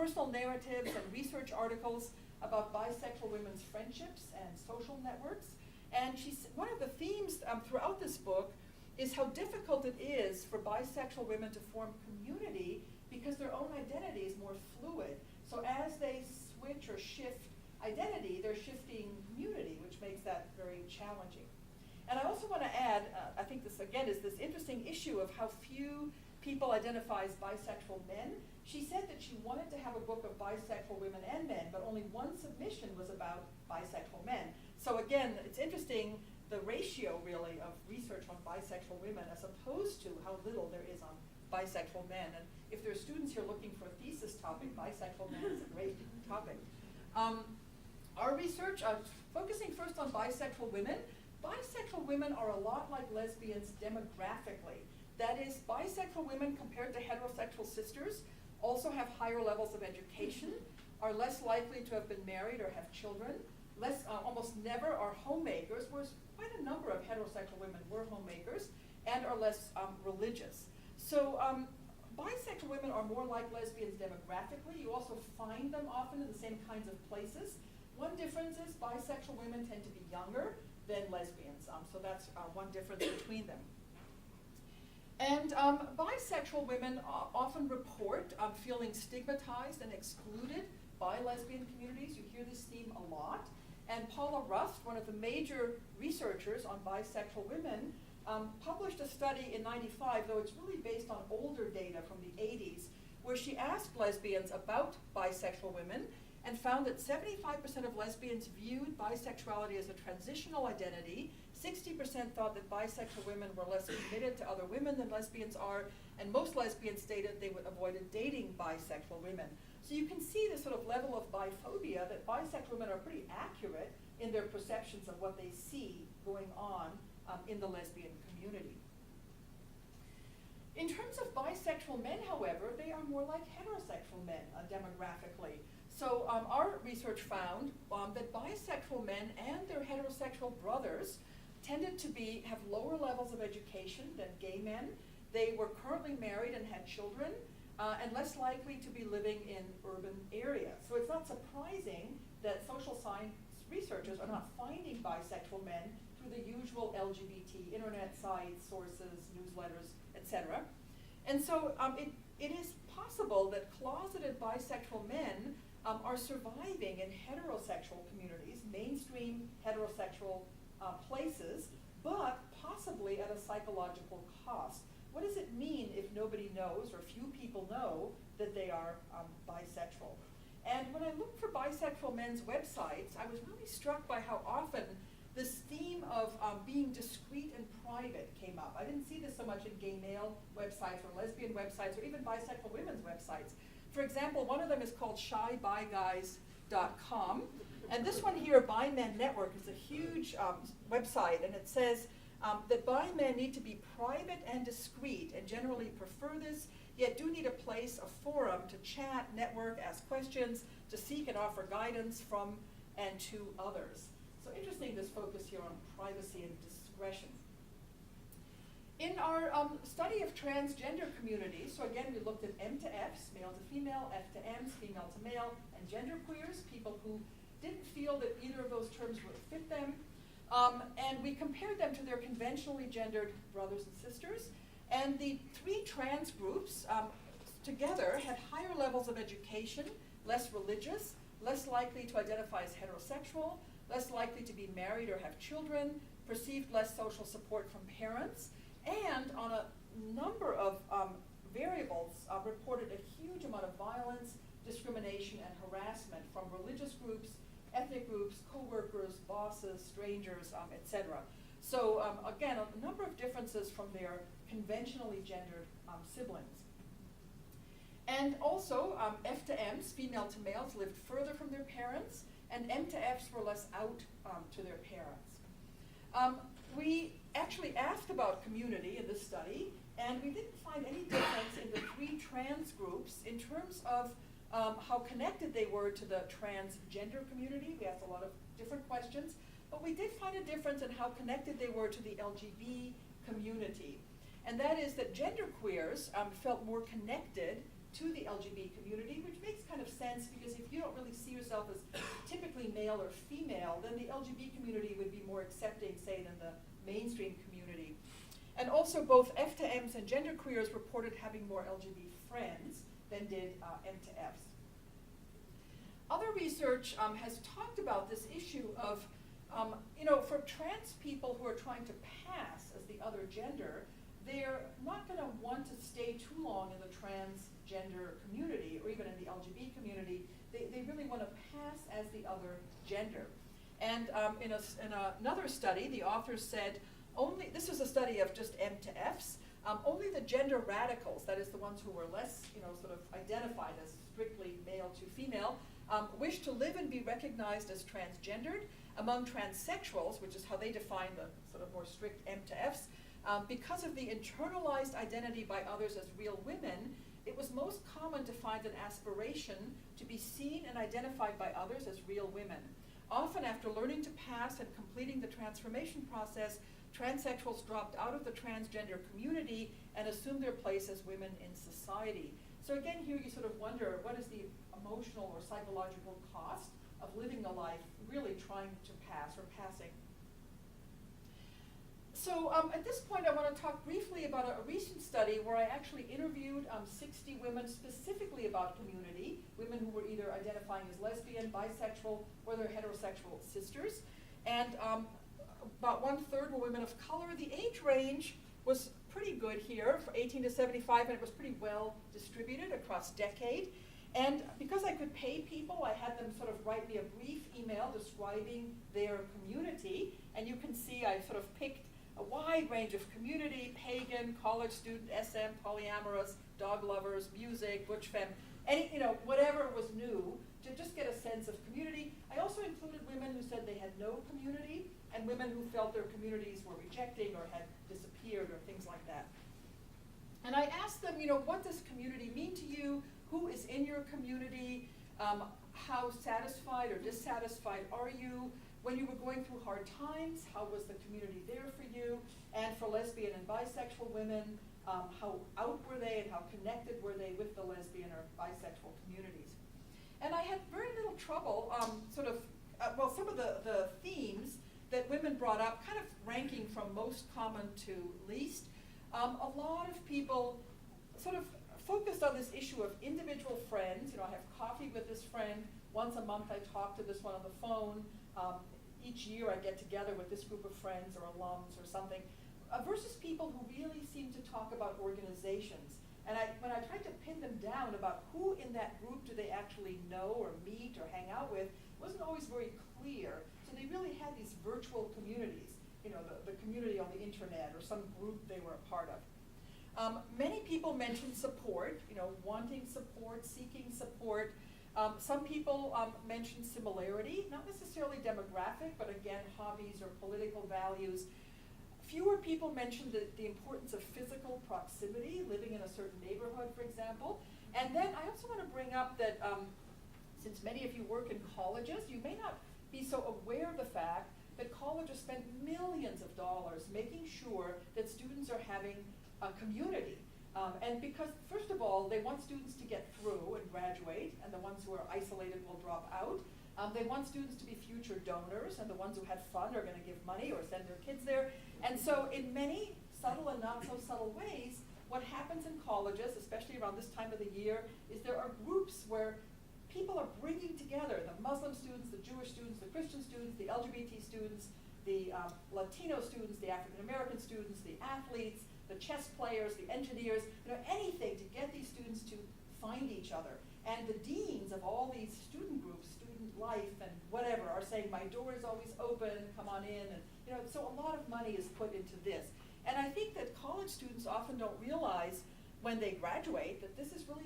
personal narratives and research articles about bisexual women's friendships and social networks. And one of the themes throughout this book is how difficult it is for bisexual women to form community because their own identity is more fluid. So as they switch or shift identity, they're shifting community, which makes that very challenging. And I also want to add, I think this again is this interesting issue of how few people identify as bisexual men. She said that she wanted to have a book of bisexual women and men, but only one submission was about bisexual men. So again, it's interesting the ratio really of research on bisexual women as opposed to how little there is on bisexual men. And if there are students here looking for a thesis topic, bisexual men is a great topic. Our research, focusing first on bisexual women are a lot like lesbians demographically. That is, bisexual women compared to heterosexual sisters also have higher levels of education, are less likely to have been married or have children, almost never are homemakers, whereas quite a number of heterosexual women were homemakers, and are less religious. So bisexual women are more like lesbians demographically. You also find them often in the same kinds of places. One difference is bisexual women tend to be younger than lesbians, so that's one difference between them. And bisexual women often report feeling stigmatized and excluded by lesbian communities. You hear this theme a lot. And Paula Rust, one of the major researchers on bisexual women, published a study in '95, though it's really based on older data from the '80s, where she asked lesbians about bisexual women and found that 75% of lesbians viewed bisexuality as a transitional identity, 60% thought that bisexual women were less committed to other women than lesbians are, and most lesbians stated they would avoided dating bisexual women. So you can see this sort of level of biphobia, that bisexual women are pretty accurate in their perceptions of what they see going on in the lesbian community. In terms of bisexual men, however, they are more like heterosexual men demographically. So our research found that bisexual men and their heterosexual brothers tended to have lower levels of education than gay men. They were currently married and had children, and less likely to be living in urban areas. So it's not surprising that social science researchers are not finding bisexual men through the usual LGBT internet sites, sources, newsletters, etc. And so it is possible that closeted bisexual men are surviving in heterosexual communities, mainstream heterosexual places, but possibly at a psychological cost. What does it mean if nobody knows, or few people know, that they are bisexual? And when I looked for bisexual men's websites, I was really struck by how often this theme of being discreet and private came up. I didn't see this so much in gay male websites or lesbian websites or even bisexual women's websites. For example, one of them is called shybyguys.com. And this one here, Bi Men Network, is a huge website, and it says that bi men need to be private and discreet and generally prefer this, yet do need a place, a forum to chat, network, ask questions, to seek and offer guidance from and to others. So interesting, this focus here on privacy and discretion. In our study of transgender communities, so again, we looked at M to Fs, male to female, F to Ms, female to male, and genderqueers, people who didn't feel that either of those terms would fit them. And we compared them to their conventionally gendered brothers and sisters. And the three trans groups together had higher levels of education, less religious, less likely to identify as heterosexual, less likely to be married or have children, perceived less social support from parents, and on a number of variables reported a huge amount of violence, discrimination, and harassment from religious groups, ethnic groups, co-workers, bosses, strangers, etc. So again, a number of differences from their conventionally gendered siblings. And also, F to Ms, female to males, lived further from their parents, and M to Fs were less out to their parents. We actually asked about community in this study, and we didn't find any difference in the three trans groups in terms of how connected they were to the transgender community. We asked a lot of different questions, but we did find a difference in how connected they were to the LGBT community. And that is that genderqueers felt more connected to the LGBT community, which makes kind of sense male or female, then the LGBT community would be more accepting, say, than the mainstream community. And also both F to Ms and genderqueers reported having more LGBT friends than did M to Fs. Other research has talked about this issue of, for trans people who are trying to pass as the other gender, they're not going to want to stay too long in the transgender community or even in the LGBT community. They really want to pass as the other gender. And in another study, the authors said, this was a study of just M to Fs, only the gender radicals, that is the ones who were less, sort of identified as strictly male to female, wish to live and be recognized as transgendered. Among transsexuals, which is how they define the sort of more strict M to Fs, because of the internalized identity by others as real women, it was most common to find an aspiration to be seen and identified by others as real women. Often after learning to pass and completing the transformation process, transsexuals dropped out of the transgender community and assumed their place as women in society. So again, here you sort of wonder, what is the emotional or psychological cost of living a life really trying to pass or passing? So at this point, I want to talk briefly about a recent study where I actually interviewed 60 women specifically about community, women who were either identifying as lesbian, bisexual, or their heterosexual sisters. And about 1/3 were women of color. The age range was pretty good here, for 18 to 75, and it was pretty well distributed across decade. And because I could pay people, I had them sort of write me a brief email describing their community. And you can see I sort of picked a wide range of community: pagan, college student, SM, polyamorous, dog lovers, music, butch femme, any, whatever was new, to just get a sense of community. I also included women who said they had no community and women who felt their communities were rejecting or had disappeared or things like that. And I asked them, what does community mean to you? Who is in your community? How satisfied or dissatisfied are you? When you were going through hard times, how was the community there for you? And for lesbian and bisexual women, how out were they and how connected were they with the lesbian or bisexual communities? And I had very little trouble some of the themes that women brought up, kind of ranking from most common to least. A lot of people sort of focused on this issue of individual friends. I have coffee with this friend. Once a month I talk to this one on the phone. Each year I get together with this group of friends or alums or something, versus people who really seem to talk about organizations. And when I tried to pin them down about who in that group do they actually know or meet or hang out with, it wasn't always very clear. So they really had these virtual communities, the community on the internet or some group they were a part of. Many people mentioned support, wanting support, seeking support. Some people mentioned similarity, not necessarily demographic, but again, hobbies or political values. Fewer people mentioned the importance of physical proximity, living in a certain neighborhood, for example. And then I also want to bring up that since many of you work in colleges, you may not be so aware of the fact that colleges spend millions of dollars making sure that students are having a community. And because, first of all, they want students to get through and graduate, and the ones who are isolated will drop out. They want students to be future donors, and the ones who had fun are going to give money or send their kids there. And so in many subtle and not so subtle ways, what happens in colleges, especially around this time of the year, is there are groups where people are bringing together the Muslim students, the Jewish students, the Christian students, the LGBT students, the Latino students, the African American students, the athletes, the chess players, the engineers, anything to get these students to find each other. And the deans of all these student groups, student life and whatever, are saying, my door is always open, come on in. And so a lot of money is put into this. And I think that college students often don't realize when they graduate that this is really